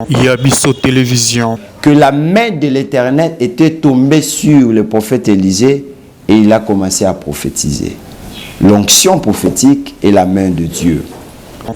Yabiso Télévision. Que la main de l'Éternel était tombée sur le prophète Élisée et il a commencé à prophétiser. L'onction prophétique est la main de Dieu.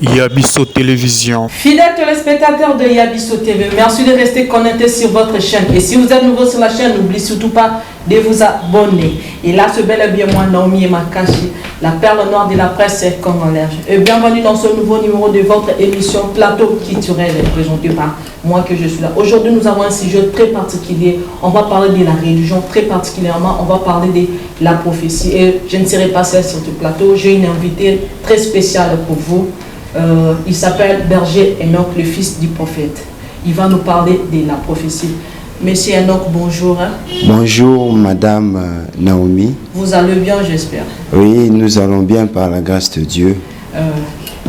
Yabiso Télévision. Fidèles téléspectateurs de Yabiso TV, merci de rester connectés sur votre chaîne. Et si vous êtes nouveau sur la chaîne, n'oubliez surtout pas de vous abonner. Et là, c'est bel et bien moi, Naomi Makashi, la perle noire de la presse congolaise. Et bienvenue dans ce nouveau numéro de votre émission Plateau culturel présenté par moi que je suis là. Aujourd'hui, nous avons un sujet très particulier. On va parler de la religion, très particulièrement, on va parler de la prophétie. Et je ne serai pas seule sur ce plateau. J'ai une invitée très spéciale pour vous. Il s'appelle Berger Enoch, le fils du prophète. Il va nous parler de la prophétie. Monsieur Enoch, bonjour. Bonjour, Madame Naomi. Vous allez bien, j'espère. Oui, nous allons bien par la grâce de Dieu.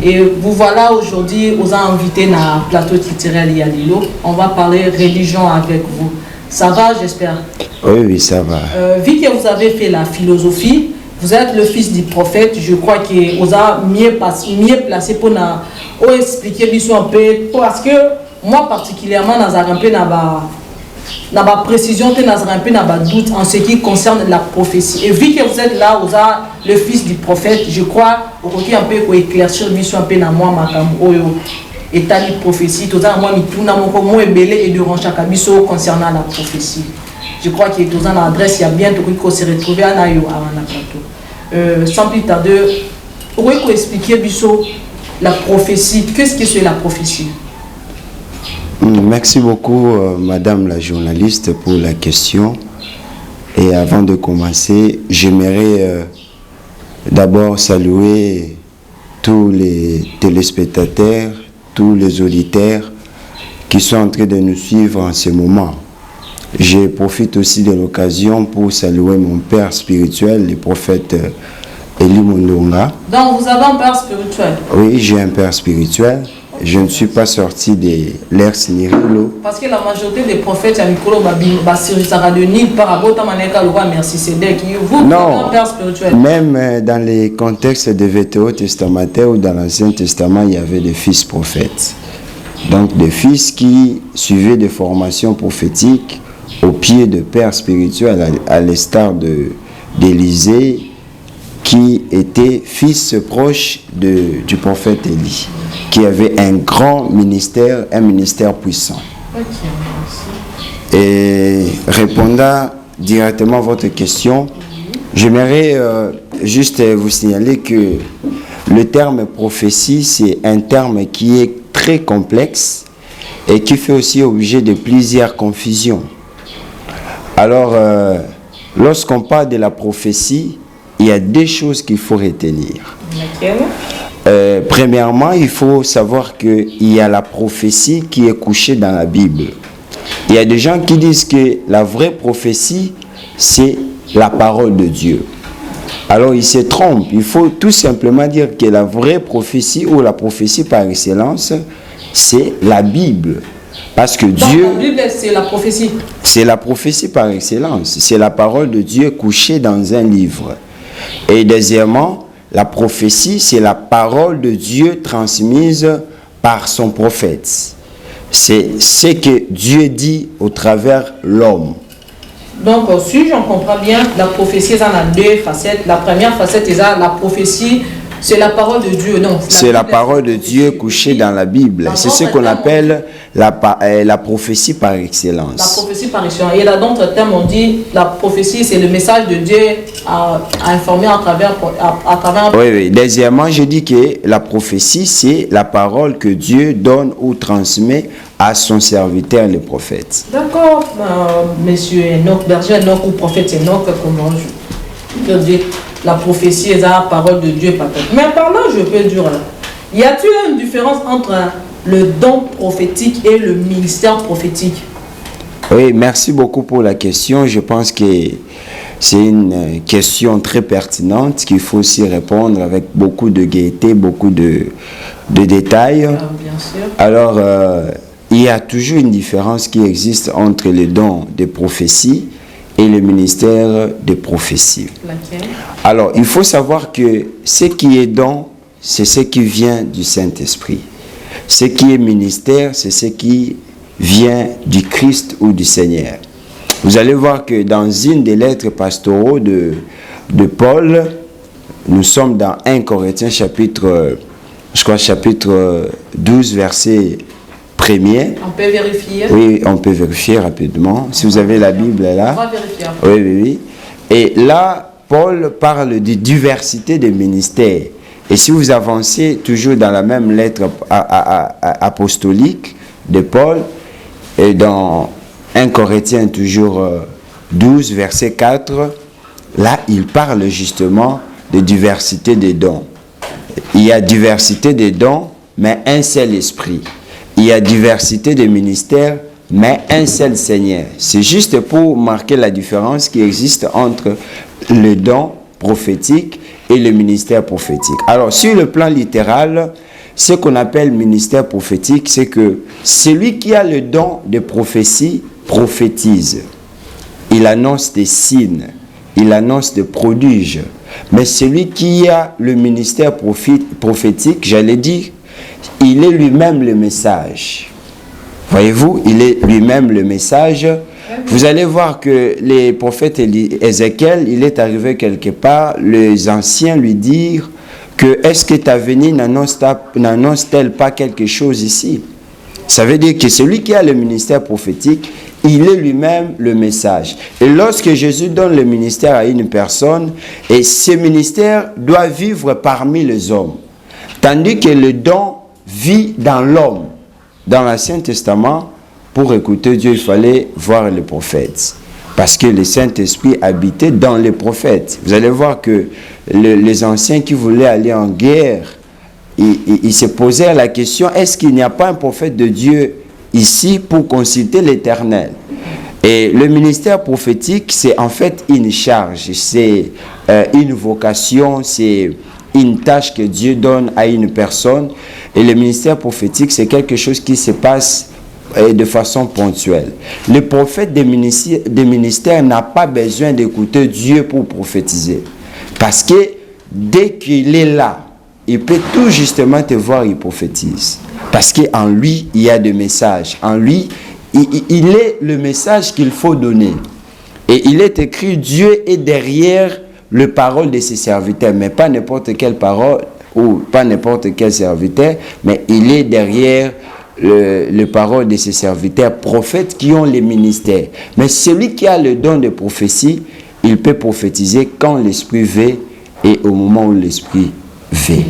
Et vous voilà aujourd'hui, vous avez invité dans le plateau culturel Yalilo. On va parler religion avec vous. Ça va, j'espère? Oui, ça va. Vu que vous avez fait la philosophie, vous êtes le fils du prophète, je crois que vous avez mieux placé pour nous expliquer un peu. Parce que moi particulièrement, dans un peu dans ma précision, dans un peu dans doute en ce qui concerne la prophétie. Et vu que vous êtes là, vous êtes le fils du prophète, je crois, vous pouvez un peu éclaircir un peu dans moi, et ta prophétie, tout ça, moi, moi, et de Ranchakabiso concernant la prophétie. Je crois que dans l'adresse, il y a bien tout qu'on se retrouve à la plateau. Sans plus tarder, vous pouvez expliquer la prophétie. Qu'est-ce que c'est la prophétie? Merci beaucoup, Madame la journaliste, pour la question. Et avant de commencer, j'aimerais d'abord saluer tous les téléspectateurs, tous les auditeurs qui sont en train de nous suivre en ce moment. Je profite aussi de l'occasion pour saluer mon père spirituel, le prophète Eli Mondonga. Donc vous avez un père spirituel? Oui, j'ai un père spirituel. Je ne suis pas sorti de l'ère Sinirilo. Parce que la majorité des prophètes, non, même dans les contextes des VTO testamentaires ou dans l'Ancien Testament, il y avait des fils prophètes. Donc des fils qui suivaient des formations prophétiques au pied de pères spirituels, à l'instar d'Élisée, qui était fils proche du prophète Élie, qui avait un grand ministère, un ministère puissant. Ok, merci. Et répondant directement à votre question, j'aimerais juste vous signaler que le terme prophétie, c'est un terme qui est très complexe et qui fait aussi objet de plusieurs confusions. Alors, lorsqu'on parle de la prophétie, il y a deux choses qu'il faut retenir. Premièrement, il faut savoir qu'il y a la prophétie qui est couchée dans la Bible. Il y a des gens qui disent que la vraie prophétie, c'est la parole de Dieu. Alors, ils se trompent. Il faut tout simplement dire que la vraie prophétie, ou la prophétie par excellence, c'est la Bible. Parce que Dieu... La Bible, c'est la prophétie. C'est la prophétie par excellence. C'est la parole de Dieu couchée dans un livre. Et deuxièmement, la prophétie, c'est la parole de Dieu transmise par son prophète. C'est ce que Dieu dit au travers l'homme. Donc, si j'en comprends bien, la prophétie, ça a deux facettes. La première facette, c'est la prophétie, c'est la parole de Dieu. Non, c'est la parole de Dieu couchée dans la Bible. C'est ce qu'on appelle la prophétie par excellence. La prophétie par excellence. Et dans d'autres termes, on dit la prophétie, c'est le message de Dieu à informer à travers... Oui. Deuxièmement, je dis que la prophétie, c'est la parole que Dieu donne ou transmet à son serviteur, le prophète. D'accord, monsieur Enoch, berger Enoch ou prophète Enoch, comment je peux dire, la prophétie est la parole de Dieu peut-être. Mais par là, je peux dire, y a-t-il une différence entre le don prophétique et le ministère prophétique? Oui, merci beaucoup pour la question. Je pense que c'est une question très pertinente qu'il faut aussi répondre avec beaucoup de gaieté, beaucoup de détails. Bien sûr. Alors, il y a toujours une différence qui existe entre les dons de prophétie et le ministère de prophétie. Laquelle? Alors, il faut savoir que ce qui est don, c'est ce qui vient du Saint-Esprit. Ce qui est ministère, c'est ce qui vient du Christ ou du Seigneur. Vous allez voir que dans une des lettres pastoraux de Paul, nous sommes dans 1 Corinthiens chapitre 12, verset 1er. On peut vérifier? Oui, on peut vérifier rapidement. Si vous avez la Bible là. On va vérifier. Oui. Et là, Paul parle de diversité des ministères. Et si vous avancez toujours dans la même lettre apostolique de Paul, et dans 1 Corinthiens toujours 12, verset 4, là, il parle justement de diversité des dons. Il y a diversité des dons, mais un seul esprit. Il y a diversité des ministères, mais un seul Seigneur. C'est juste pour marquer la différence qui existe entre le don prophétique et le ministère prophétique. Alors, sur le plan littéral, ce qu'on appelle ministère prophétique, c'est que celui qui a le don de prophétie prophétise. Il annonce des signes, il annonce des prodiges. Mais celui qui a le ministère prophétique, j'allais dire, il est lui-même le message. Voyez-vous, il est lui-même le message. Vous allez voir que les prophètes Ézéchiel, il est arrivé quelque part, les anciens lui dirent que est-ce que ta venue n'annonce-t-elle pas quelque chose ici? Ça veut dire que celui qui a le ministère prophétique, il est lui-même le message. Et lorsque Jésus donne le ministère à une personne, et ce ministère doit vivre parmi les hommes. Tandis que le don vit dans l'homme. Dans l'Ancien Testament, pour écouter Dieu, il fallait voir les prophètes. Parce que le Saint-Esprit habitait dans les prophètes. Vous allez voir que les anciens qui voulaient aller en guerre, ils se posaient la question, est-ce qu'il n'y a pas un prophète de Dieu ici pour consulter l'Éternel? Et le ministère prophétique, c'est en fait une charge, c'est une vocation, c'est une tâche que Dieu donne à une personne. Et le ministère prophétique, c'est quelque chose qui se passe de façon ponctuelle. Le prophète des ministères n'a pas besoin d'écouter Dieu pour prophétiser. Parce que dès qu'il est là, il peut tout justement te voir, il prophétise. Parce qu'en lui, il y a des messages. En lui, il est le message qu'il faut donner. Et il est écrit, Dieu est derrière les paroles de ses serviteurs. Mais pas n'importe quelle parole ou pas n'importe quel serviteur, mais il est derrière les paroles de ses serviteurs, prophètes qui ont les ministères. Mais celui qui a le don de prophétie, il peut prophétiser quand l'Esprit veut et au moment où l'Esprit veut.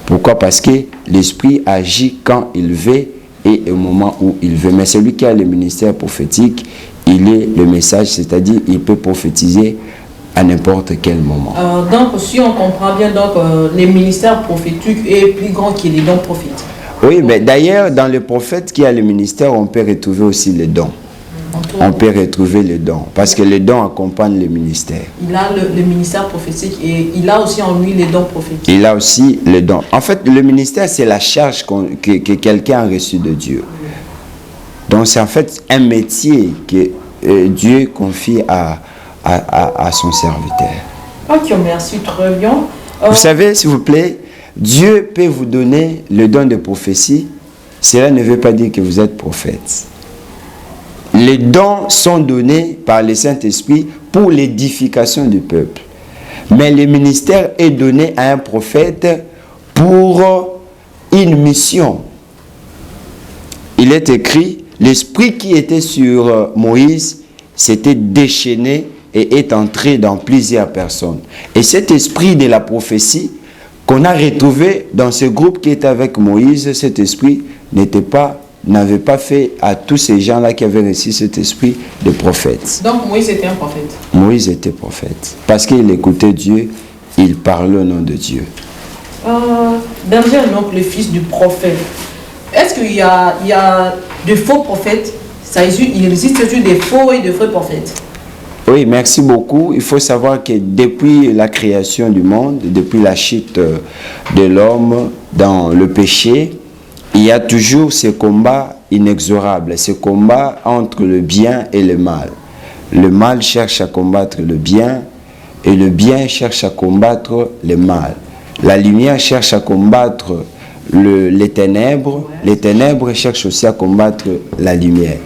Pourquoi? Parce que l'Esprit agit quand il veut et au moment où il veut. Mais celui qui a le ministère prophétique, il est le message, c'est-à-dire il peut prophétiser à n'importe quel moment. Donc, si on comprend bien, donc, les ministères prophétiques est plus grand que les dons prophétiques. Oui, mais d'ailleurs, dans le prophète qui a le ministère, on peut retrouver aussi les dons. On peut retrouver les dons, parce que les dons accompagnent le ministère. Il a le ministère prophétique et il a aussi en lui les dons prophétiques. Il a aussi les dons. En fait, le ministère, c'est la charge que quelqu'un a reçue de Dieu. Donc, c'est en fait un métier que Dieu confie à son serviteur. Ok, merci, très bien. Vous savez, s'il vous plaît, Dieu peut vous donner le don de prophétie. Cela ne veut pas dire que vous êtes prophète. Les dons sont donnés par le Saint-Esprit pour l'édification du peuple. Mais le ministère est donné à un prophète pour une mission. Il est écrit, l'esprit qui était sur Moïse s'était déchaîné et est entré dans plusieurs personnes. Et cet esprit de la prophétie qu'on a retrouvé dans ce groupe qui était avec Moïse, cet esprit n'avait pas fait à tous ces gens-là qui avaient reçu cet esprit de prophète. Donc Moïse était un prophète. Moïse était prophète. Parce qu'il écoutait Dieu, il parlait au nom de Dieu. Daniel, donc le fils du prophète, est-ce qu'il y a de faux prophètes? Il existe toujours des faux et de vrais prophètes? Oui, merci beaucoup. Il faut savoir que depuis la création du monde, depuis la chute de l'homme dans le péché, il y a toujours ce combat inexorable, ce combat entre le bien et le mal. Le mal cherche à combattre le bien et le bien cherche à combattre le mal. La lumière cherche à combattre les ténèbres, les ténèbres cherchent aussi à combattre la lumière.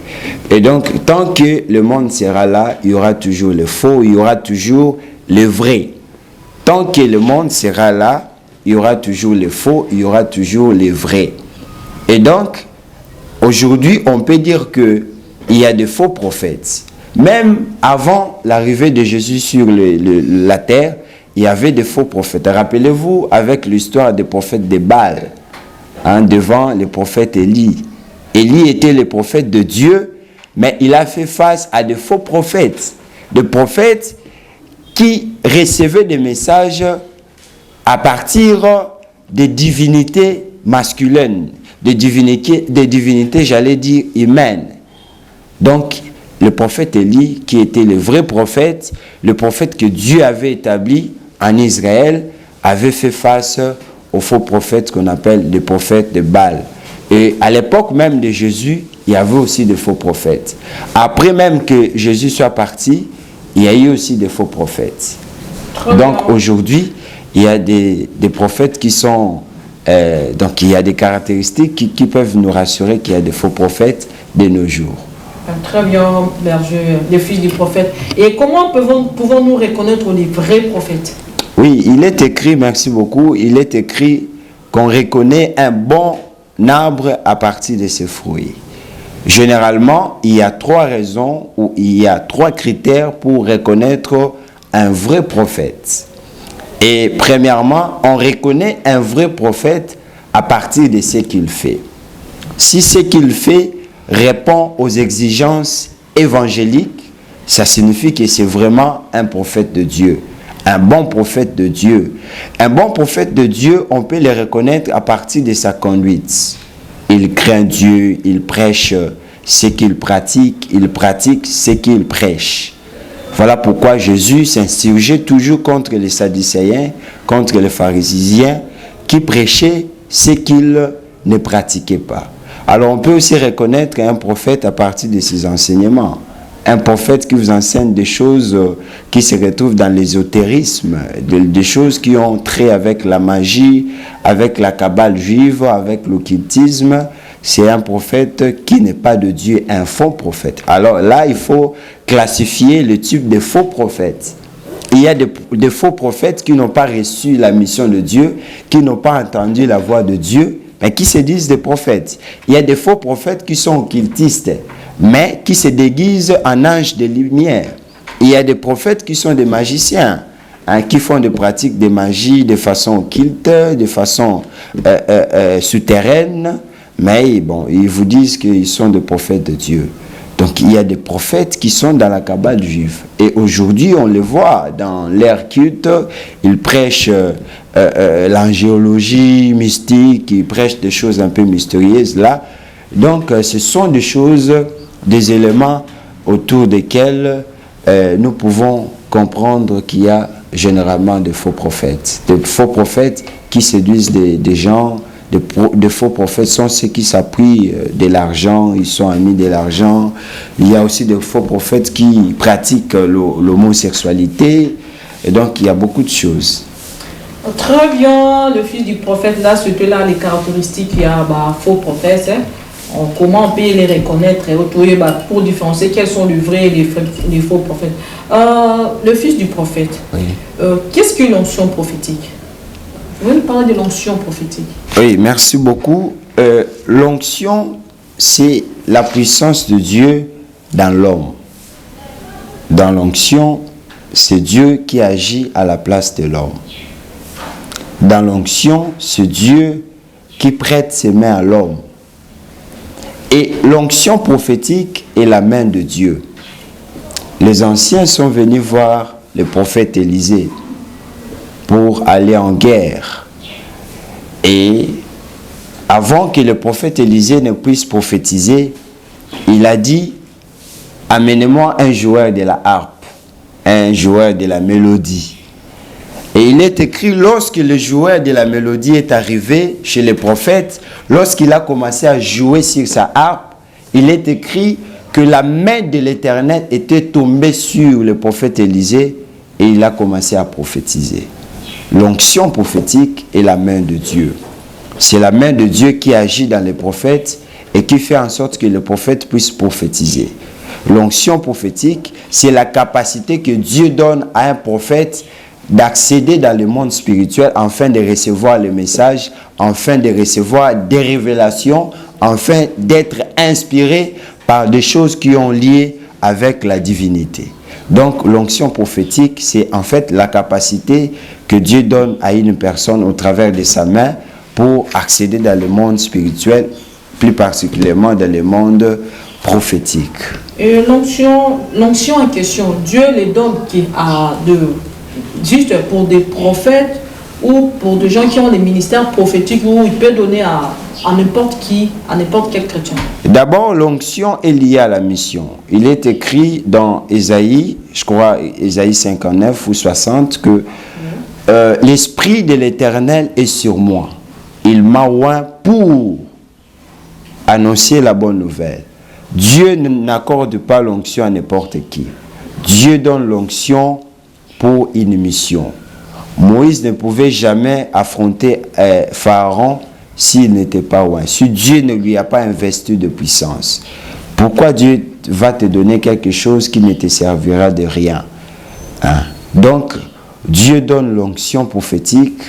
Et donc, tant que le monde sera là, il y aura toujours le faux, il y aura toujours le vrai. Tant que le monde sera là, il y aura toujours le faux, il y aura toujours le vrai. Et donc, aujourd'hui, on peut dire qu'il y a des faux prophètes. Même avant l'arrivée de Jésus sur la terre, il y avait des faux prophètes. Rappelez-vous, avec l'histoire des prophètes de Baal, devant le prophète Élie. Élie était le prophète de Dieu, mais il a fait face à de faux prophètes. Des prophètes qui recevaient des messages à partir des divinités masculines, des divinités, j'allais dire, humaines. Donc, le prophète Élie, qui était le vrai prophète, le prophète que Dieu avait établi en Israël, avait fait face aux faux prophètes qu'on appelle les prophètes de Baal. Et à l'époque même de Jésus, il y avait aussi des faux prophètes. Après même que Jésus soit parti, il y a eu aussi des faux prophètes. Donc aujourd'hui, il y a des prophètes qui sont... donc il y a des caractéristiques qui peuvent nous rassurer qu'il y a des faux prophètes de nos jours. Très bien, berger, les fils du prophète. Et comment pouvons-nous reconnaître les vrais prophètes? Oui, il est écrit, merci beaucoup, il est écrit qu'on reconnaît un bon arbre à partir de ses fruits. Généralement, il y a 3 raisons ou il y a 3 critères pour reconnaître un vrai prophète. Et premièrement, on reconnaît un vrai prophète à partir de ce qu'il fait. Si ce qu'il fait répond aux exigences évangéliques, ça signifie que c'est vraiment un prophète de Dieu. Un bon prophète de Dieu. Un bon prophète de Dieu, on peut le reconnaître à partir de sa conduite. Il craint Dieu, il prêche ce qu'il pratique, il pratique ce qu'il prêche. Voilà pourquoi Jésus s'insurgeait toujours contre les Sadducéens, contre les pharisiens, qui prêchaient ce qu'ils ne pratiquaient pas. Alors on peut aussi reconnaître un prophète à partir de ses enseignements. Un prophète qui vous enseigne des choses qui se retrouvent dans l'ésotérisme, des choses qui ont trait avec la magie, avec la kabbale juive, avec l'occultisme. C'est un prophète qui n'est pas de Dieu, un faux prophète. Alors là, il faut classifier le type de faux prophètes. Il y a des faux prophètes qui n'ont pas reçu la mission de Dieu, qui n'ont pas entendu la voix de Dieu, mais qui se disent des prophètes. Il y a des faux prophètes qui sont occultistes, mais qui se déguisent en anges de lumière. Il y a des prophètes qui sont des magiciens, qui font des pratiques de magie de façon occulte, de façon souterraine, mais bon, ils vous disent qu'ils sont des prophètes de Dieu. Donc il y a des prophètes qui sont dans la kabbale juive. Et aujourd'hui, on les voit dans l'ère culte, ils prêchent l'angéologie mystique, ils prêchent des choses un peu mystérieuses là. Donc ce sont des choses, des éléments autour desquels nous pouvons comprendre qu'il y a généralement des faux prophètes. Des faux prophètes qui séduisent des gens. De faux prophètes sont ceux qui s'appuient de l'argent, ils sont amis de l'argent. Il y a aussi des faux prophètes qui pratiquent l'homosexualité. Et donc, il y a beaucoup de choses. Très bien, le fils du prophète, là, c'était là les caractéristiques, il y a faux prophètes. Comment on peut les reconnaître pour différencier quels sont les vrais et les faux prophètes. Le fils du prophète, oui. Qu'est-ce qu'une onction prophétique? Vous voulez nous parler de l'onction prophétique? Oui, merci beaucoup. L'onction, c'est la puissance de Dieu dans l'homme. Dans l'onction, c'est Dieu qui agit à la place de l'homme. Dans l'onction, c'est Dieu qui prête ses mains à l'homme. Et l'onction prophétique est la main de Dieu. Les anciens sont venus voir le prophète Élisée pour aller en guerre. Et avant que le prophète Élisée ne puisse prophétiser, il a dit: amenez-moi un joueur de la harpe, un joueur de la mélodie. Et il est écrit, lorsque le joueur de la mélodie est arrivé chez le prophète, lorsqu'il a commencé à jouer sur sa harpe, il est écrit que la main de l'Éternel était tombée sur le prophète Élisée et il a commencé à prophétiser. L'onction prophétique est la main de Dieu. C'est la main de Dieu qui agit dans les prophètes et qui fait en sorte que le prophète puisse prophétiser. L'onction prophétique, c'est la capacité que Dieu donne à un prophète d'accéder dans le monde spirituel afin de recevoir le message, afin de recevoir des révélations, afin d'être inspiré par des choses qui ont lié avec la divinité. Donc l'onction prophétique, c'est en fait la capacité que Dieu donne à une personne au travers de sa main pour accéder dans le monde spirituel, plus particulièrement dans le monde prophétique. Et l'onction en question, Dieu les donne juste pour des prophètes ou pour des gens qui ont des ministères prophétiques où il peut donner à n'importe qui, à n'importe quel chrétien. D'abord, l'onction est liée à la mission. Il est écrit dans Ésaïe, je crois Ésaïe 59 ou 60, que l'Esprit de l'Éternel est sur moi. Il m'a oint pour annoncer la bonne nouvelle. Dieu n'accorde pas l'onction à n'importe qui. Dieu donne l'onction pour une mission. Moïse ne pouvait jamais affronter Pharaon s'il n'était pas oint. Si Dieu ne lui a pas investi de puissance, pourquoi Dieu va te donner quelque chose qui ne te servira de rien? Donc, Dieu donne l'onction prophétique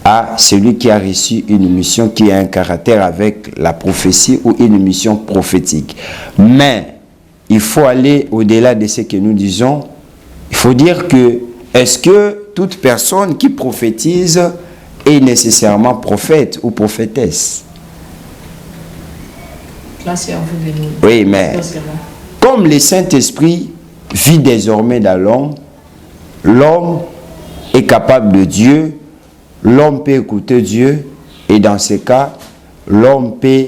à celui qui a reçu une mission qui a un caractère avec la prophétie ou une mission prophétique. Mais il faut aller au-delà de ce que nous disons. Il faut dire que est-ce que toute personne qui prophétise est nécessairement prophète ou prophétesse? Là, c'est à vous de nous. Oui, mais comme le Saint-Esprit vit désormais dans l'homme, l'homme est capable de Dieu, l'homme peut écouter Dieu, et dans ce cas, l'homme peut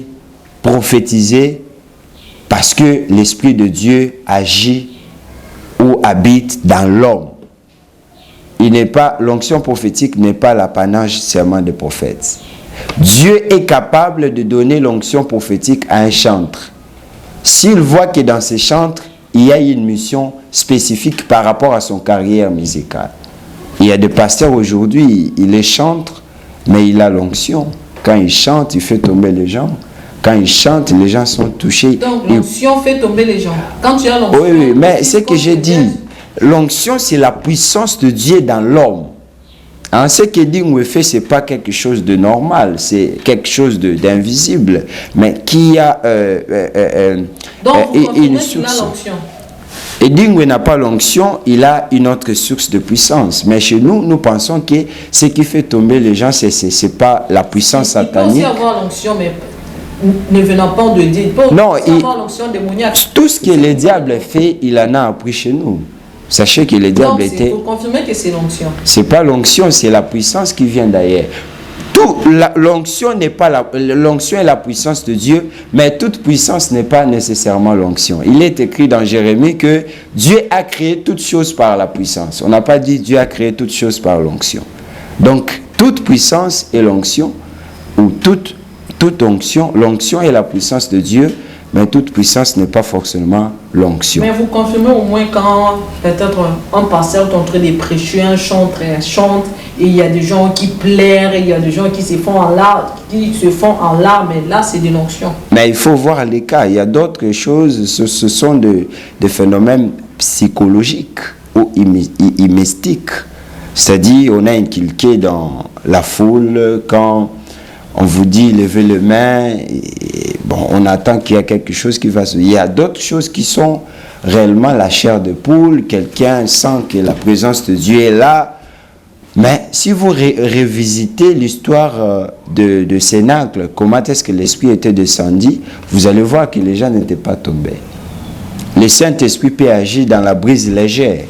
prophétiser parce que l'Esprit de Dieu agit ou habite dans l'homme. L'onction prophétique n'est pas l'apanage seulement des prophètes. Dieu est capable de donner l'onction prophétique à un chantre. S'il voit que dans ce chantre, il y a une mission spécifique par rapport à son carrière musicale. Il y a des pasteurs aujourd'hui, il est chantre, mais il a l'onction. Quand il chante, il fait tomber les gens. Quand il chante, les gens sont touchés. Donc l'onction fait tomber les gens. Quand tu as l'onction... Oui, mais c'est ce que j'ai dit. L'onction, c'est la puissance de Dieu dans l'homme. Ce que dit Mouefé, ce n'est pas quelque chose de normal, c'est quelque chose d'invisible, mais qui a une source. Et Dingwe n'a pas l'onction, il a une autre source de puissance. Mais chez nous, nous pensons que ce qui fait tomber les gens, ce n'est pas la puissance satanique. Il peut aussi avoir l'onction, mais ne venant pas de Dieu. Il peut aussi avoir l'onction démoniaque. Tout ce que le diable fait, il en a appris chez nous. Sachez que le diable était... Vous confirmez que c'est l'onction? Ce n'est pas l'onction, c'est la puissance qui vient d'ailleurs. L'onction n'est pas l'onction est la puissance de Dieu, mais toute puissance n'est pas nécessairement l'onction. Il est écrit dans Jérémie que Dieu a créé toutes choses par la puissance. On n'a pas dit Dieu a créé toutes choses par l'onction. Donc, toute puissance est l'onction, ou toute onction, l'onction est la puissance de Dieu, mais toute puissance n'est pas forcément l'onction. Mais vous confirmez au moins quand peut-être un pasteur est en train de prêcher, un chantre chante, et il y a des gens qui pleurent, et il y a des gens qui se font en larmes, mais là c'est de l'onction. Mais il faut voir les cas. Il y a d'autres choses, ce sont des phénomènes psychologiques ou mystiques. C'est-à-dire, on a inculqué dans la foule quand on vous dit levez les mains, on attend qu'il y a quelque chose qui va se... Il y a d'autres choses qui sont réellement la chair de poule, quelqu'un sent que la présence de Dieu est là. Mais si vous revisitez l'histoire de Cénacle, comment est-ce que l'Esprit était descendu, vous allez voir que les gens n'étaient pas tombés. Le Saint-Esprit peut agir dans la brise légère.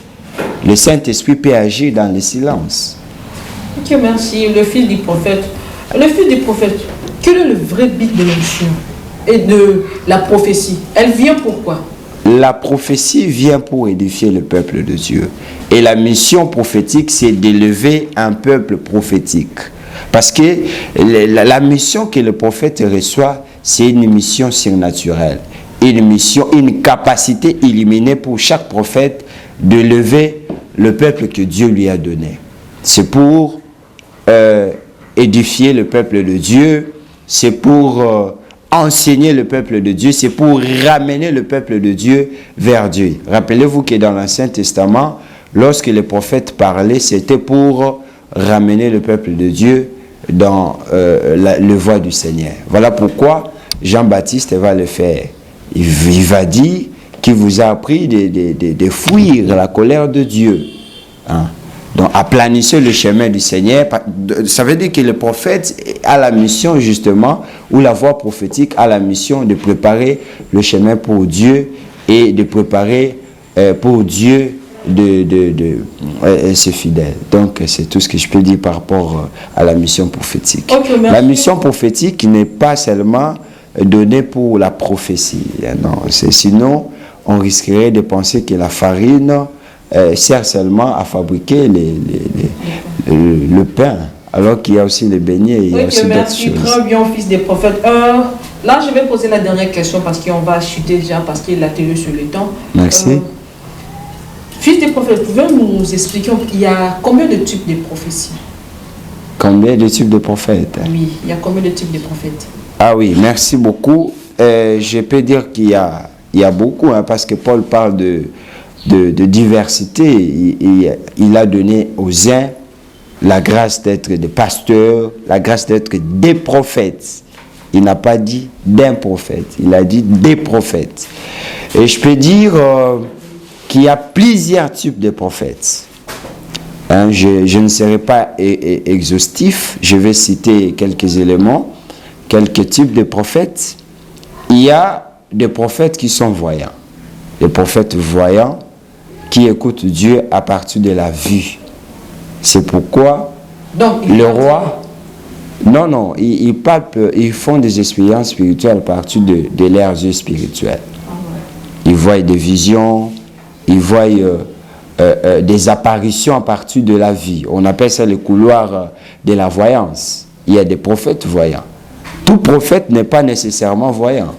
Le Saint-Esprit peut agir dans le silence. Ok, merci. Le fils du prophète. Le fils du prophète, quel est le vrai but de l'onction et de la prophétie? Elle vient pourquoi? La prophétie vient pour édifier le peuple de Dieu. Et la mission prophétique, c'est d'élever un peuple prophétique. Parce que la mission que le prophète reçoit, c'est une mission surnaturelle. Une capacité illuminée pour chaque prophète d'élever le peuple que Dieu lui a donné. C'est pour édifier le peuple de Dieu, c'est pour enseigner le peuple de Dieu, c'est pour ramener le peuple de Dieu vers Dieu. Rappelez-vous que dans l'Ancien Testament, lorsque les prophètes parlaient, c'était pour ramener le peuple de Dieu dans le voie du Seigneur. Voilà pourquoi Jean-Baptiste va le faire. Il va dire qu'il vous a appris de fuir la colère de Dieu. Hein? Donc, aplanissez le chemin du Seigneur. Ça veut dire que le prophète a la mission, justement, ou la voix prophétique a la mission de préparer le chemin pour Dieu et de préparer pour Dieu ses fidèles. Donc, c'est tout ce que je peux dire par rapport à la mission prophétique. Okay, la mission prophétique n'est pas seulement donnée pour la prophétie. Non, sinon, on risquerait de penser que la farine sert seulement à fabriquer le pain, alors qu'il y a aussi les beignets, il y a aussi d'autres choses. Merci, très bien, fils des prophètes. Là, je vais poser la dernière question parce qu'on va chuter déjà, parce qu'il a tenu sur le temps. Merci. Fils des prophètes, pouvez-vous nous expliquer, il y a combien de types de prophéties? Combien de types de prophètes? Oui, il y a combien de types de prophètes? Ah oui, merci beaucoup. Je peux dire qu'il y a beaucoup, hein, parce que Paul parle de diversité. Il a donné aux uns la grâce d'être des pasteurs, la grâce d'être des prophètes. Il n'a pas dit d'un prophète, il a dit des prophètes. Et je peux dire qu'il y a plusieurs types de prophètes. Hein, je ne serai pas exhaustif, je vais citer quelques éléments, quelques types de prophètes. Il y a des prophètes qui sont voyants. Les prophètes voyants qui écoutent Dieu à partir de la vue. C'est pourquoi donc, le roi... Non, ils font des expériences spirituelles à partir de leurs yeux spirituels. Ils voient des visions, ils voient des apparitions à partir de la vie. On appelle ça le couloir de la voyance. Il y a des prophètes voyants. Tout prophète n'est pas nécessairement voyant.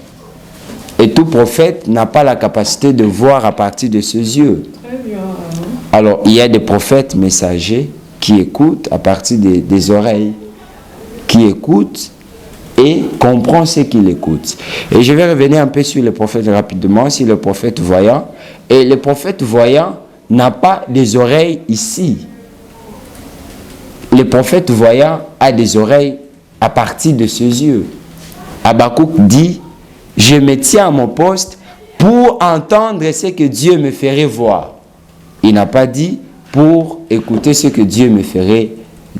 Et tout prophète n'a pas la capacité de voir à partir de ses yeux. Très bien. Alors, il y a des prophètes messagers qui écoutent à partir des oreilles, qui écoutent et comprennent ce qu'ils écoutent. Et je vais revenir un peu sur les prophètes rapidement, sur le prophète voyant. Et le prophète voyant n'a pas des oreilles ici. Le prophète voyant a des oreilles à partir de ses yeux. Habakkuk dit: je me tiens à mon poste pour entendre ce que Dieu me ferait voir. Il n'a pas dit pour écouter ce que Dieu me ferait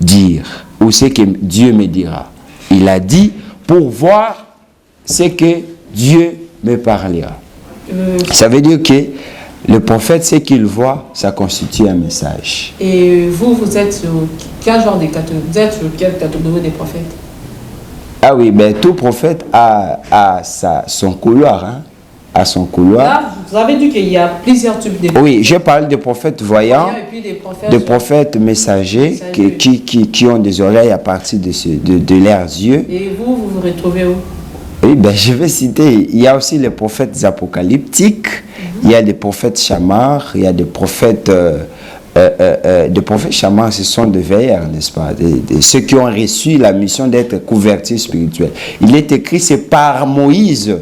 dire ou ce que Dieu me dira. Il a dit pour voir ce que Dieu me parlera. Ça veut dire que le prophète, ce qu'il voit, ça constitue un message. Et vous êtes sur quel genre de catégorie? Vous êtes sur quelle catégorie des prophètes? Ah oui, ben tout prophète a son couloir, hein, a son couloir. Là, vous avez dit qu'il y a plusieurs types de prophètes. Oui, je parle de prophètes voyants, et puis de prophètes messagers qui ont des oreilles à partir de leurs yeux. Et vous vous retrouvez où? Oui, ben je vais citer, il y a aussi les prophètes apocalyptiques, il y a des prophètes chamars, il y a des prophètes... des prophètes chamans, ce sont des veilleurs, n'est-ce pas? Ceux qui ont reçu la mission d'être couverture spirituelle. Il est écrit, c'est par Moïse,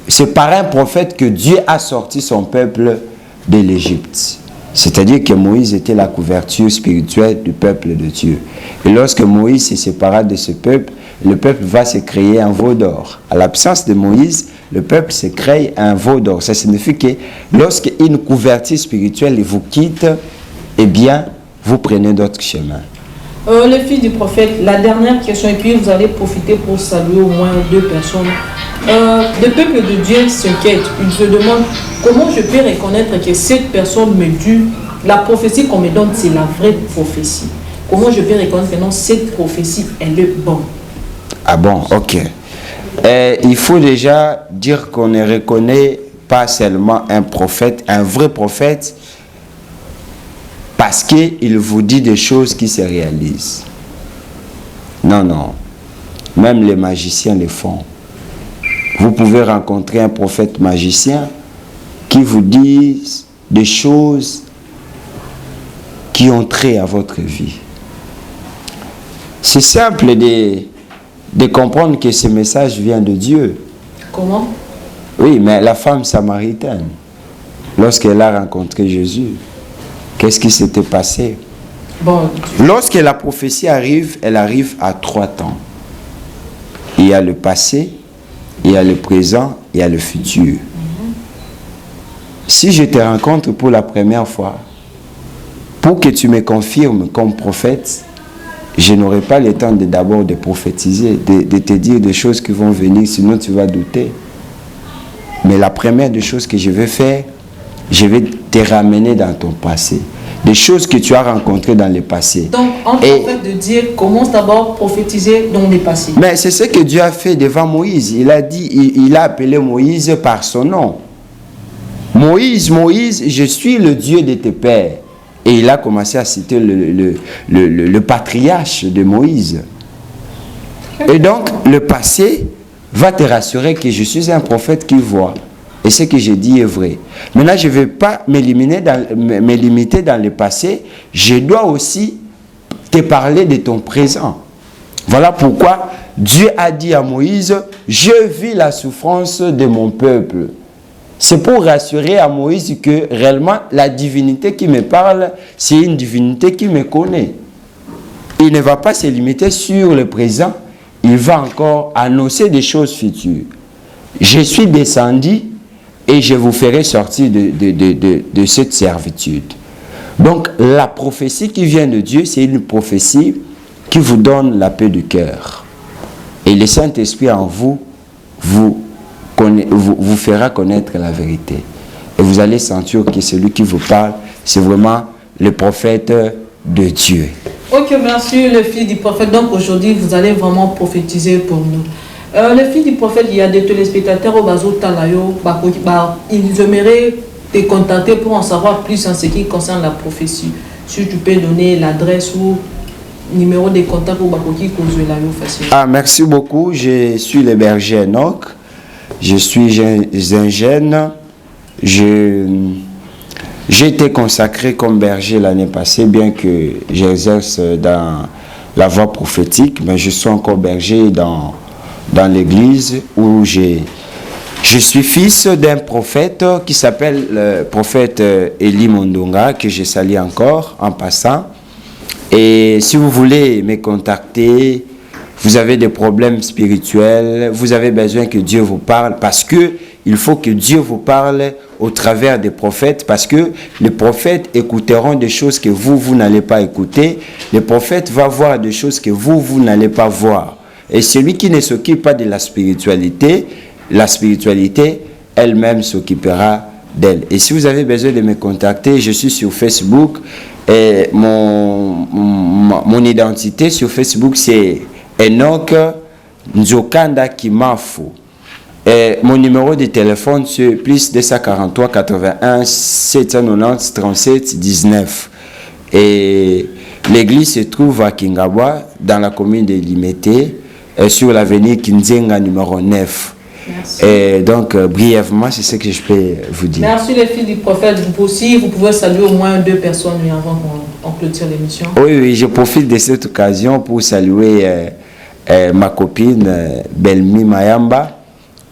c'est par un prophète que Dieu a sorti son peuple de l'Égypte. C'est-à-dire que Moïse était la couverture spirituelle du peuple de Dieu. Et lorsque Moïse se sépara de ce peuple, le peuple va se créer un veau d'or. À l'absence de Moïse, le peuple se crée un veau d'or. Ça signifie que lorsqu'une couverture spirituelle vous quitte, eh bien, vous prenez d'autres chemins. Les filles du prophète, la dernière question, et puis vous allez profiter pour saluer au moins 2 personnes. Le peuple de Dieu s'inquiète. Il se demande comment je peux reconnaître que cette personne me dit, la prophétie qu'on me donne, c'est la vraie prophétie. Comment je peux reconnaître que non, cette prophétie, elle est bonne? Ah bon, ok. Il faut déjà dire qu'on ne reconnaît pas seulement un prophète, un vrai prophète, parce qu'il vous dit des choses qui se réalisent. Non. Même les magiciens le font. Vous pouvez rencontrer un prophète magicien qui vous dit des choses qui ont trait à votre vie. C'est simple de comprendre que ce message vient de Dieu. Comment? Oui, mais la femme samaritaine, lorsqu'elle a rencontré Jésus, qu'est-ce qui s'était passé? Bon, Lorsque la prophétie arrive, elle arrive à 3 temps. Il y a le passé, il y a le présent, il y a le futur. Si je te rencontre pour la première fois, pour que tu me confirmes comme prophète, je n'aurai pas le temps d'abord de prophétiser, de te dire des choses qui vont venir, sinon tu vas douter. Mais la première des choses que je vais faire, je vais te ramener dans ton passé. Des choses que tu as rencontrées dans le passé. donc, en fait de dire, commence d'abord à prophétiser dans le passé. Mais c'est ce que Dieu a fait devant Moïse. Il a dit, il a appelé Moïse par son nom. Moïse, Moïse, je suis le Dieu de tes pères. Et il a commencé à citer le patriarche de Moïse. Et donc, le passé va te rassurer que je suis un prophète qui voit. Et ce que j'ai dit est vrai. Maintenant, je ne vais pas me limiter dans le passé. Je dois aussi te parler de ton présent. Voilà pourquoi Dieu a dit à Moïse, je vis la souffrance de mon peuple. C'est pour rassurer à Moïse que réellement la divinité qui me parle, c'est une divinité qui me connaît. Il ne va pas se limiter sur le présent, il va encore annoncer des choses futures. Je suis descendu et je vous ferai sortir de cette servitude. Donc la prophétie qui vient de Dieu, c'est une prophétie qui vous donne la paix du cœur. Et le Saint-Esprit en vous, vous fera connaître la vérité. Et vous allez sentir que celui qui vous parle, c'est vraiment le prophète de Dieu. Ok, merci le fils du prophète. Donc aujourd'hui, vous allez vraiment prophétiser pour nous. Le fils du prophète, il y a des téléspectateurs au Bazo Talayo, ils aimeraient te contacter pour en savoir plus en ce qui concerne la prophétie. Si tu peux donner l'adresse ou numéro de contact pour Bakoki Kozulayo facilement. Ah, merci beaucoup. Je suis le berger Enoch. Je suis un jeune. J'ai été consacré comme berger l'année passée, bien que j'exerce dans la voie prophétique, mais je suis encore berger dans l'église où je suis fils d'un prophète qui s'appelle le prophète Eli Mondonga, que je salue encore en passant. Et si vous voulez me contacter, vous avez des problèmes spirituels, vous avez besoin que Dieu vous parle, parce que il faut que Dieu vous parle au travers des prophètes, parce que les prophètes écouteront des choses que vous n'allez pas écouter. Les prophètes vont voir des choses que vous n'allez pas voir. Et celui qui ne s'occupe pas de la spiritualité elle-même s'occupera d'elle. Et si vous avez besoin de me contacter, je suis sur Facebook. Et mon identité sur Facebook, c'est Enoch Nzokanda Kimafu. Et mon numéro de téléphone, c'est plus 243 81 790 37 19. Et l'église se trouve à Kingabwa, dans la commune de Limete, sur l'avenue Kinzenga numéro 9. Merci. Et donc, brièvement, c'est ce que je peux vous dire. Merci les filles du prophète. Vous aussi, vous pouvez saluer au moins 2 personnes avant qu'on clôture l'émission. Oui, je profite de cette occasion pour saluer ma copine Belmi Mayamba.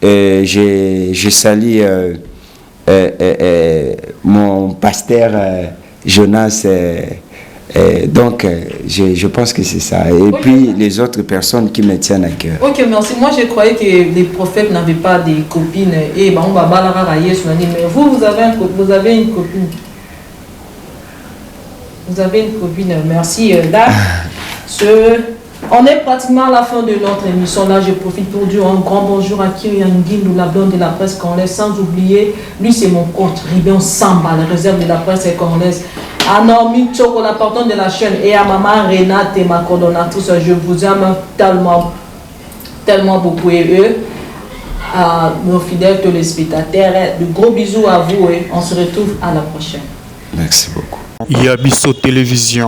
Je salue mon pasteur Jonas. Donc, je pense que c'est ça. Et puis, les autres personnes qui me tiennent à cœur. Ok, merci. Moi, je croyais que les prophètes n'avaient pas des copines. Et on va balayer sur la ligne. Mais vous avez une copine. Vous avez une copine. Merci, Dak. On est pratiquement à la fin de notre émission. Là, je profite pour dire un grand bonjour à Kyrian Guindou, la blonde de la presse congolaise. Sans oublier, lui, c'est mon coach, Ribion Samba, la réserve de la presse congolaise. À Normi Tchoko, la patronne de la chaîne, et à maman Renate, ma coordonnatrice, je vous aime tellement beaucoup. Et eux, à nos fidèles téléspectateurs, de gros bisous à vous et on se retrouve à la prochaine. Merci beaucoup. Yabiso Télévision.